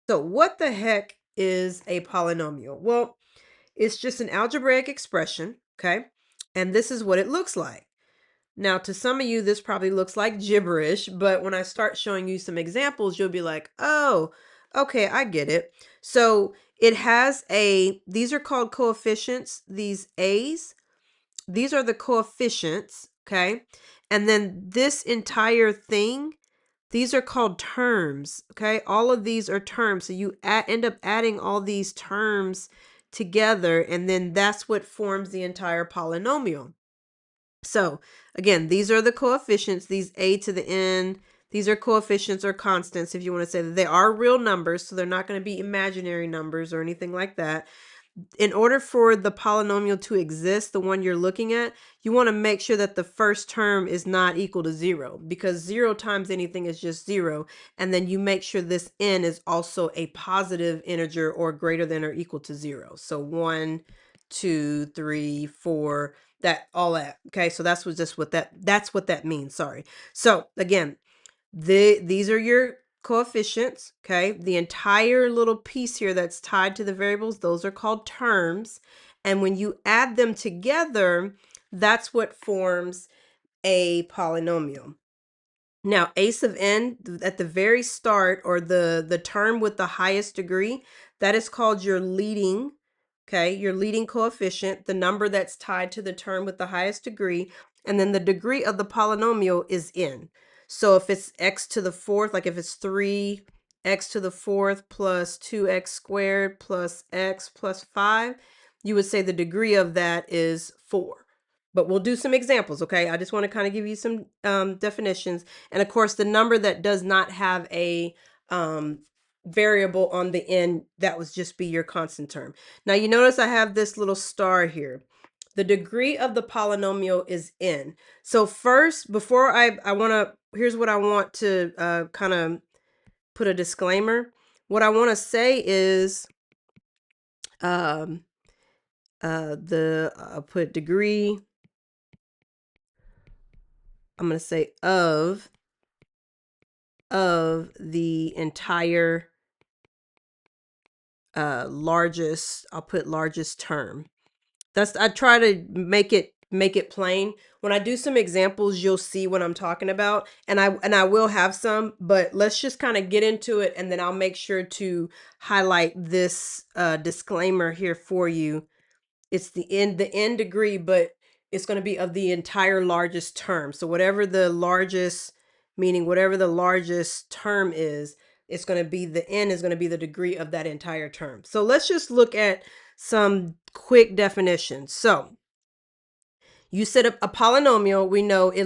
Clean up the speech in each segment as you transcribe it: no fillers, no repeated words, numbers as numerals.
So what the heck is a polynomial? Well, it's just an algebraic expression, okay? And this is what it looks like. Now, to some of you, this probably looks like gibberish, but when I start showing you some examples, you'll be like, oh, okay, I get it. So it has these are called coefficients, these A's. These are the coefficients, okay? And then this entire thing, these are called terms, okay? All of these are terms. So you end up adding all these terms together, and then that's what forms the entire polynomial. So again, these are the coefficients, these a to the n. These are coefficients or constants, if you want to say that. They are real numbers, so they're not going to be imaginary numbers or anything like that. In order for the polynomial to exist, the one you're looking at, you want to make sure that the first term is not equal to 0, because 0 times anything is just 0. And then you make sure this n is also a positive integer or greater than or equal to 0. So 1, 2, 3, 4, that all that. Okay, so that's what that means. Sorry. So again, these are your coefficients, okay? The entire little piece here that's tied to the variables, those are called terms. And when you add them together, that's what forms a polynomial. Now, a sub n at the very start, or the term with the highest degree, that is called your leading, okay? Your leading coefficient, the number that's tied to the term with the highest degree. And then the degree of the polynomial is n. So if it's x to the fourth, like if it's 3x to the fourth plus 2x squared plus x plus 5, you would say the degree of that is 4. But we'll do some examples, okay? I just want to kind of give you some definitions. And of course, the number that does not have a variable on the end, that would just be your constant term. Now you notice I have this little star here. The degree of the polynomial is n. So first, before I want to, here's what I want to kind of put a disclaimer. What I want to say is I'll put degree, I'm going to say of the entire largest, I'll put largest term. I try to make it plain. When I do some examples, you'll see what I'm talking about, and I will have some, but let's just kind of get into it, and then I'll make sure to highlight this disclaimer here for you. It's the n degree, but it's going to be of the entire largest term. So whatever the largest, meaning whatever the largest term is, it's going to be, the n is going to be the degree of that entire term. So let's just look at some quick definitions. So you set up a polynomial. We know it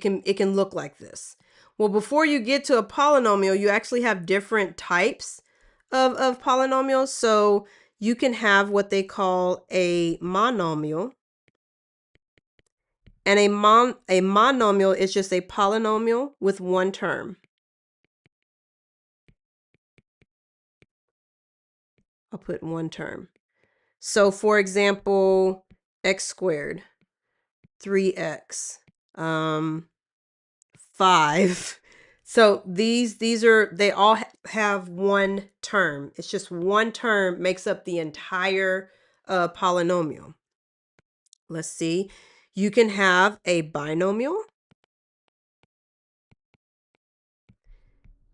can look like this. Well, before you get to a polynomial, you actually have different types of polynomials. So you can have what they call a monomial. And a monomial is just a polynomial with one term. I'll put one term. So for example, x squared, 3x, 5. So they all have one term. It's just one term makes up the entire polynomial. Let's see. You can have a binomial.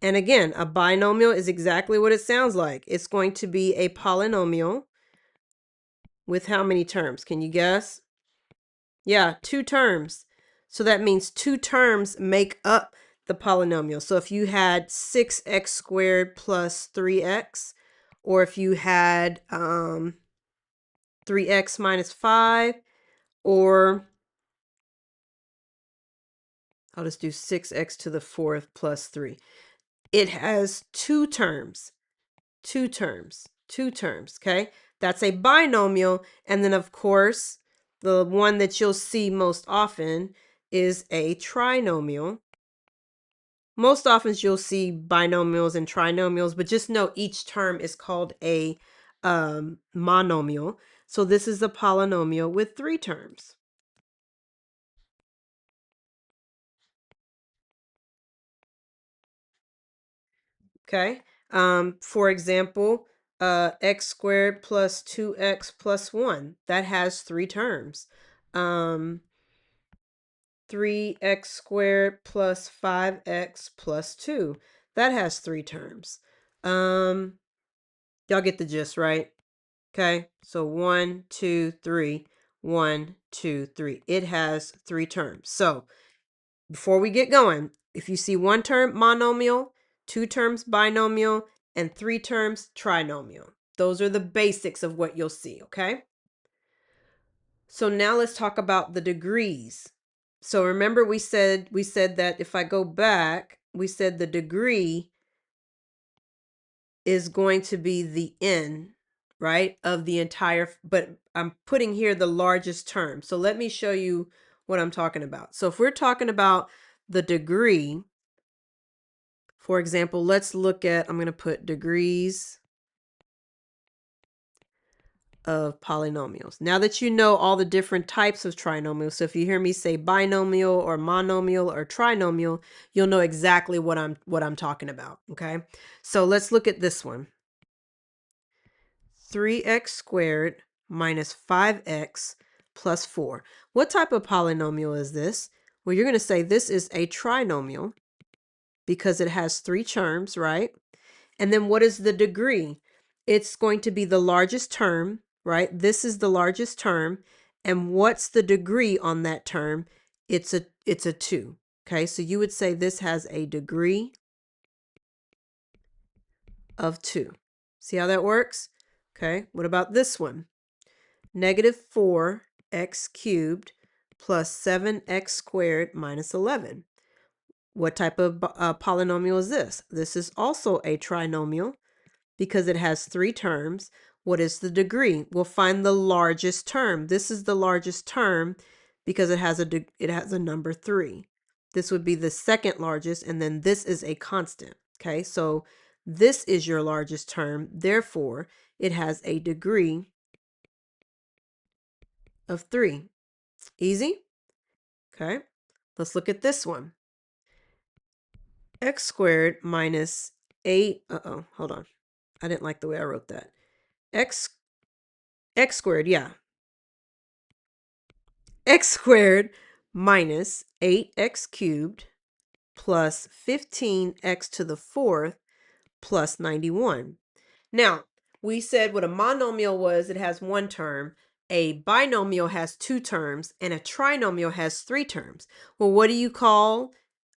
And again, a binomial is exactly what it sounds like. It's going to be a polynomial with how many terms? Can you guess? Yeah, 2 terms. So that means 2 terms make up the polynomial. So if you had 6x squared plus 3x, or if you had 3x minus 5, or I'll just do 6x to the 4th plus 3. It has 2 terms, 2 terms, 2 terms, okay? That's a binomial. And then, of course, the one that you'll see most often is a trinomial. Most often you'll see binomials and trinomials, but just know each term is called a monomial. So this is a polynomial with 3 terms. Okay. For example, x squared plus 2x plus 1. That has 3 terms. 3x squared plus 5x plus 2. That has 3 terms. Y'all get the gist, right? Okay, so 1, 2, 3. 1, 2, 3. It has 3 terms. So before we get going, if you see 1 term monomial, 2 terms binomial, and 3 terms trinomial, those are the basics of what you'll see, okay? So now let's talk about the degrees. So remember we said that if I go back, we said the degree is going to be the n, right, of the entire, but I'm putting here the largest term. So let me show you what I'm talking about. So if we're talking about the degree, for example, let's look at, I'm going to put degrees of polynomials. Now that you know all the different types of trinomials, so if you hear me say binomial or monomial or trinomial, you'll know exactly what I'm talking about, okay? So let's look at this one. 3x squared minus 5x plus 4. What type of polynomial is this? Well, you're going to say this is a trinomial because it has 3 terms, right? And then what is the degree? It's going to be the largest term, right? This is the largest term. And what's the degree on that term? It's a 2. Okay, so you would say this has a degree of 2. See how that works? Okay, what about this one? Negative 4x cubed plus 7x squared minus 11. What type of polynomial is this? This is also a trinomial because it has 3 terms. What is the degree? We'll find the largest term. This is the largest term because it has a number 3. This would be the second largest, and then this is a constant. Okay, so this is your largest term. Therefore, it has a degree of 3. Easy? Okay, let's look at this one. X squared minus 8, hold on. I didn't like the way I wrote that. X squared, yeah. X squared minus 8x cubed plus 15x to the 4th plus 91. Now, we said what a monomial was, it has 1 term. A binomial has 2 terms, and a trinomial has 3 terms. Well, what do you call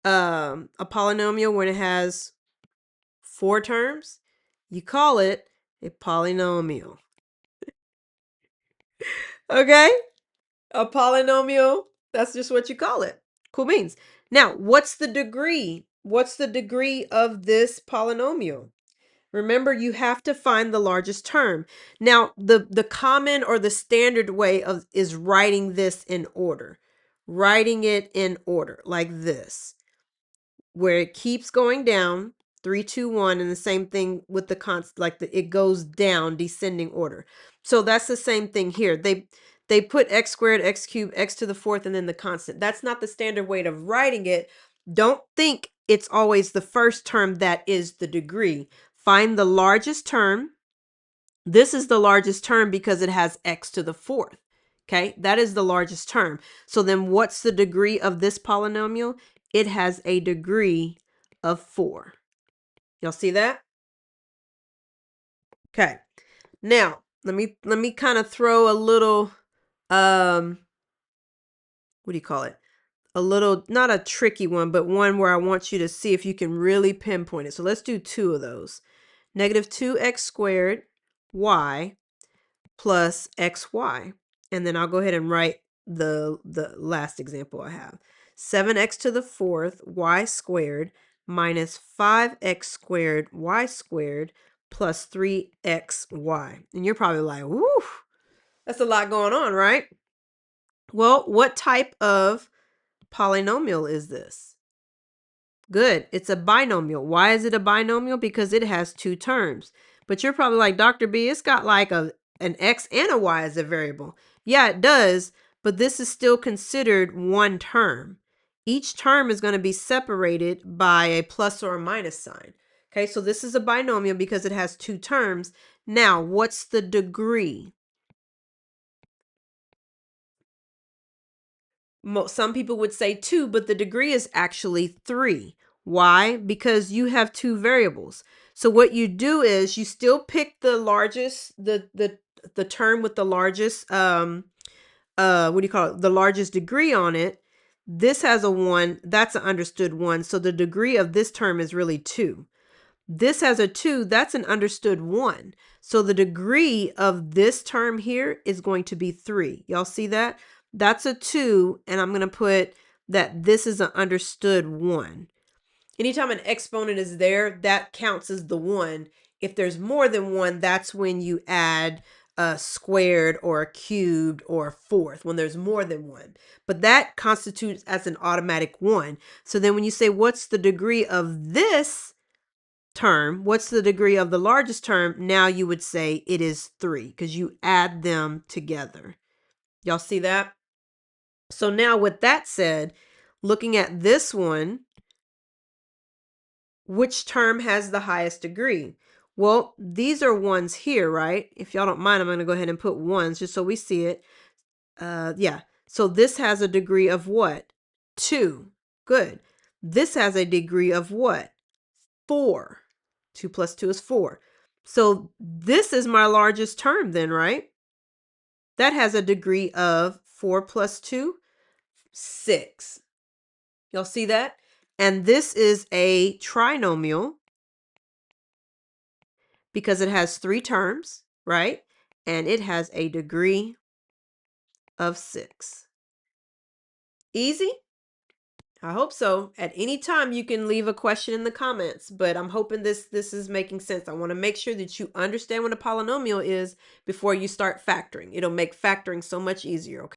a polynomial when it has 4 terms? You call it a polynomial. Okay? A polynomial, that's just what you call it. Cool beans. Now, what's the degree? What's the degree of this polynomial? Remember, you have to find the largest term. Now, the common or the standard way is writing this in order. Writing it in order like this, where it keeps going down, 3, 2, 1, and the same thing with the constant, like it goes down, descending order. So that's the same thing here. They put x squared, x cubed, x to the 4th, and then the constant. That's not the standard way of writing it. Don't think it's always the first term that is the degree. Find the largest term. This is the largest term because it has x to the 4th. Okay, that is the largest term. So then what's the degree of this polynomial? It has a degree of 4. Y'all see that? Okay. Now, let me kind of throw a little what do you call it? A little, not a tricky one, but one where I want you to see if you can really pinpoint it. So let's do 2 of those. Negative 2x squared y plus xy. And then I'll go ahead and write the last example I have. 7x to the 4th y squared minus 5x squared y squared plus 3xy. And you're probably like, woo, that's a lot going on, right? Well, what type of polynomial is this? Good. It's a binomial. Why is it a binomial? Because it has 2 terms. But you're probably like, Dr. B, it's got like an x and a y as a variable. Yeah, it does, but this is still considered 1 term. Each term is going to be separated by a plus or a minus sign. Okay, so this is a binomial because it has two terms. Now, what's the degree? Some people would say 2, but the degree is actually 3. Why? Because you have two variables. So what you do is you still pick the largest, the term with the largest what do you call it? The largest degree on it. This has a 1, that's an understood 1. So the degree of this term is really 2. This has a 2, that's an understood 1. So the degree of this term here is going to be 3. Y'all see that? That's a 2, and I'm going to put that this is an understood 1. Anytime an exponent is there, that counts as the 1. If there's more than 1, that's when you add a squared or a cubed or a fourth, when there's more than 1. But that constitutes as an automatic 1. So then when you say, what's the degree of this term, what's the degree of the largest term? Now you would say it is 3 because you add them together. Y'all see that? So now with that said, looking at this one, which term has the highest degree? Well, these are ones here, right? If y'all don't mind, I'm going to go ahead and put ones just so we see it. Yeah. So this has a degree of what? 2. Good. This has a degree of what? 4. 2 plus 2 is 4. So this is my largest term then, right? That has a degree of 4 plus 2, 6. Y'all see that? And this is a trinomial because it has 3 terms, right? And it has a degree of 6. Easy? I hope so. At any time, you can leave a question in the comments, but I'm hoping this is making sense. I want to make sure that you understand what a polynomial is before you start factoring. It'll make factoring so much easier, okay?